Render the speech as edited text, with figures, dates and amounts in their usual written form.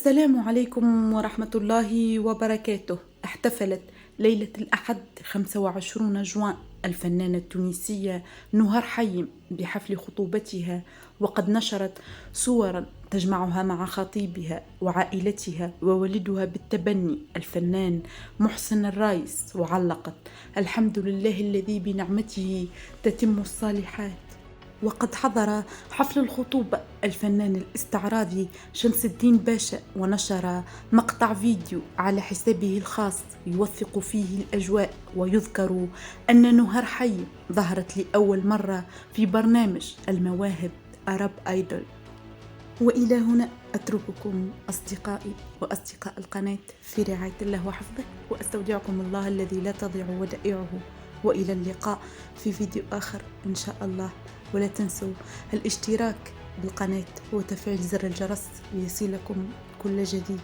السلام عليكم ورحمة الله وبركاته. احتفلت ليلة الأحد 25 جوان الفنانة التونسية نهار حيم بحفل خطوبتها، وقد نشرت صورا تجمعها مع خطيبها وعائلتها وولدها بالتبني الفنان محسن الرايس، وعلقت: الحمد لله الذي بنعمته تتم الصالحات. وقد حضر حفل الخطوبة الفنان الاستعراضي شمس الدين باشا، ونشر مقطع فيديو على حسابه الخاص يوثق فيه الأجواء، ويذكر أن نهار حي ظهرت لأول مرة في برنامج المواهب أرب آيدول. وإلى هنا أترككم أصدقائي وأصدقاء القناة في رعاية الله وحفظه، وأستودعكم الله الذي لا تضيع ودائعه، وإلى اللقاء في فيديو آخر إن شاء الله. ولا تنسوا الاشتراك بالقناة وتفعيل زر الجرس ليصلكم كل جديد.